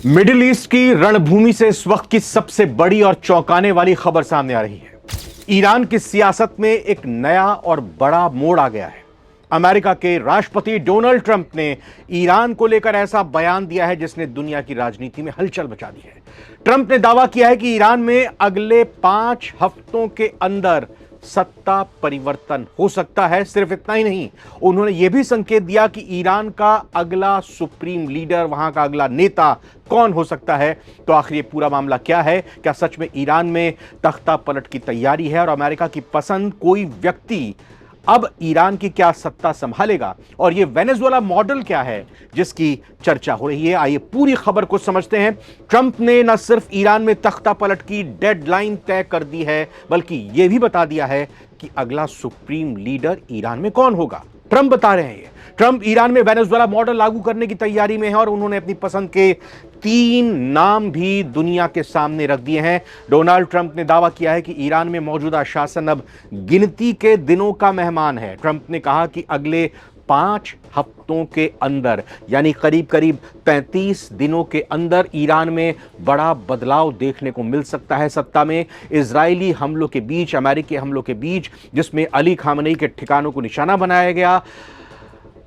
Middle east की रणभूमि से इस वक्त की सबसे बड़ी और चौंकाने वाली खबर सामने आ रही है। ईरान की सियासत में एक नया और बड़ा मोड़ आ गया है। अमेरिका के राष्ट्रपति डोनाल्ड ट्रंप ने ईरान को लेकर ऐसा बयान दिया है जिसने दुनिया की राजनीति में हलचल मचा दी है। ट्रंप ने दावा किया है कि ईरान में अगले 5 हफ्तों के अंदर सत्ता परिवर्तन हो सकता है। सिर्फ इतना ही नहीं, उन्होंने यह भी संकेत दिया कि ईरान का अगला सुप्रीम लीडर, वहां का अगला नेता कौन हो सकता है। तो आखिर ये पूरा मामला क्या है? क्या सच में ईरान में तख्ता पलट की तैयारी है और अमेरिका की पसंद कोई व्यक्ति अब ईरान की क्या सत्ता संभालेगा? और ये वेनेजुएला मॉडल क्या है जिसकी चर्चा हो रही है? आइए पूरी खबर को समझते हैं। ट्रंप ने न सिर्फ ईरान में तख्ता पलट की डेडलाइन तय कर दी है, बल्कि यह भी बता दिया है कि अगला सुप्रीम लीडर ईरान में कौन होगा। ट्रंप बता रहे हैं ट्रंप ईरान में वेनेजुएला मॉडल लागू करने की तैयारी में है और उन्होंने अपनी पसंद के 3 नाम भी दुनिया के सामने रख दिए हैं। डोनाल्ड ट्रंप ने दावा किया है कि ईरान में मौजूदा शासन अब गिनती के दिनों का मेहमान है। ट्रंप ने कहा कि अगले 5 हफ्तों के अंदर, यानी करीब करीब 35 दिनों के अंदर ईरान में बड़ा बदलाव देखने को मिल सकता है। सत्ता में इजरायली हमलों के बीच, अमेरिकी हमलों के बीच, जिसमें अली खामनेई के ठिकानों को निशाना बनाया गया,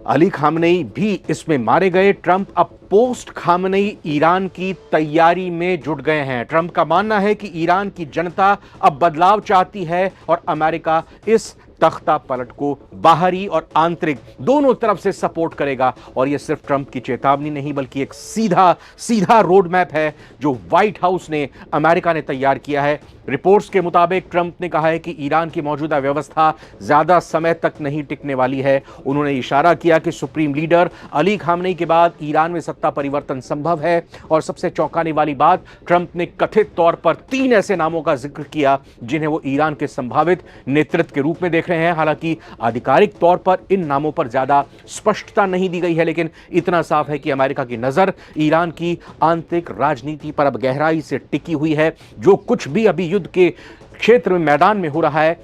अली खामनेई भी इसमें मारे गए। ट्रंप अब पोस्ट खामनेई ईरान की तैयारी में जुट गए हैं। ट्रंप का मानना है कि ईरान की जनता अब बदलाव चाहती है और अमेरिका इस तख्ता पलट को बाहरी और आंतरिक दोनों तरफ से सपोर्ट करेगा। और यह सिर्फ ट्रंप की चेतावनी नहीं, बल्कि एक सीधा रोड मैप है जो व्हाइट हाउस ने, अमेरिका ने तैयार किया है। रिपोर्ट्स के मुताबिक ट्रंप ने कहा है कि ईरान की मौजूदा व्यवस्था ज्यादा समय तक नहीं टिकने वाली है। उन्होंने इशारा किया कि सुप्रीम लीडर अली खामनेई के बाद ईरान में सत्ता परिवर्तन संभव है। और सबसे चौंकाने वाली बात, ट्रंप ने कथित तौर पर 3 ऐसे नामों का जिक्र किया जिन्हें वो ईरान के संभावित नेतृत्व के रूप में देख रहे हैं। हालांकि आधिकारिक तौर पर इन नामों पर ज्यादा स्पष्टता नहीं दी गई है, लेकिन इतना साफ है कि अमेरिका की नजर ईरान की आंतरिक राजनीति पर अब गहराई से टिकी हुई है। जो कुछ भी अभी युद्ध के क्षेत्र में, मैदान में हो रहा है,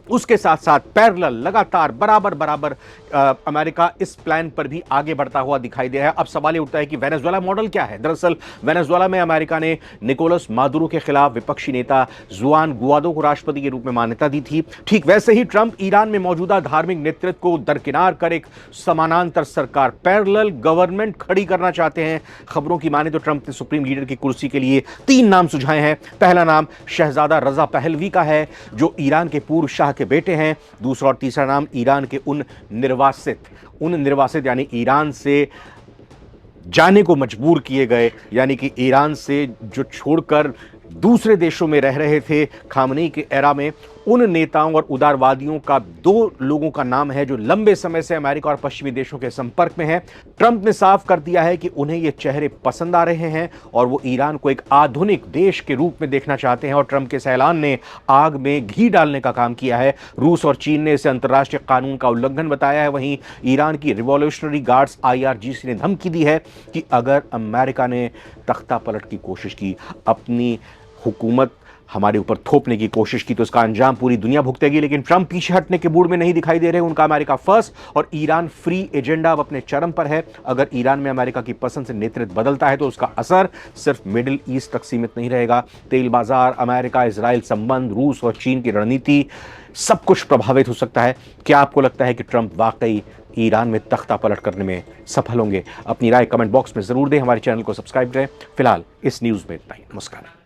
उसके साथ साथ पैरेलल, लगातार, बराबर अमेरिका इस प्लान पर भी आगे बढ़ता हुआ दिखाई दे रहा है। अब सवाल ये उठता है कि वेनेजुएला मॉडल क्या है? दरअसल वेनेजुएला में अमेरिका ने निकोलस मादुरो के खिलाफ विपक्षी नेता जुआन गुआइडो को राष्ट्रपति के रूप में मान्यता दी थी। ठीक वैसे ही ट्रंप ईरान में मौजूदा धार्मिक नेतृत्व को दरकिनार कर एक समानांतर सरकार, पैरेलल गवर्नमेंट खड़ी करना चाहते हैं। खबरों की माने तो ट्रंप ने सुप्रीम लीडर की कुर्सी के लिए 3 नाम सुझाए हैं। पहला नाम शहजादा रजा पहलवी का है, जो ईरान के पूर्व शाह के बेटे हैं। दूसरा और तीसरा नाम ईरान के उन निर्वासित यानी ईरान से जाने को मजबूर किए गए, यानी कि ईरान से जो छोड़कर दूसरे देशों में रह रहे थे खामनेई के एरा में, उन नेताओं और उदारवादियों का 2 लोगों का नाम है जो लंबे समय से अमेरिका और पश्चिमी देशों के संपर्क में हैं। ट्रंप ने साफ कर दिया है कि उन्हें ये चेहरे पसंद आ रहे हैं और वो ईरान को एक आधुनिक देश के रूप में देखना चाहते हैं। और ट्रंप के इस ऐलान ने आग में घी डालने का काम किया है। रूस और चीन ने इसे अंतर्राष्ट्रीय कानून का उल्लंघन बताया है। वहीं ईरान की रिवॉल्यूशनरी गार्ड्स IRGC ने धमकी दी है कि अगर अमेरिका ने तख्ता पलट की कोशिश की, अपनी हुकूमत हमारे ऊपर थोपने की कोशिश की, तो इसका अंजाम पूरी दुनिया भुगतेगी। लेकिन ट्रंप पीछे हटने के मूड में नहीं दिखाई दे रहे। उनका अमेरिका फर्स्ट और ईरान फ्री एजेंडा अब अपने चरम पर है। अगर ईरान में अमेरिका की पसंद से नेतृत्व बदलता है तो उसका असर सिर्फ मिडिल ईस्ट तक सीमित नहीं रहेगा। तेल बाजार, अमेरिका इजराइल संबंध, रूस और चीन की रणनीति, सब कुछ प्रभावित हो सकता है। क्या आपको लगता है कि ट्रंप वाकई ईरान में तख्ता पलट करने में सफल होंगे? अपनी राय कमेंट बॉक्स में जरूर दें। हमारे चैनल को सब्सक्राइब करें। फिलहाल इस न्यूज में इतना ही। नमस्कार।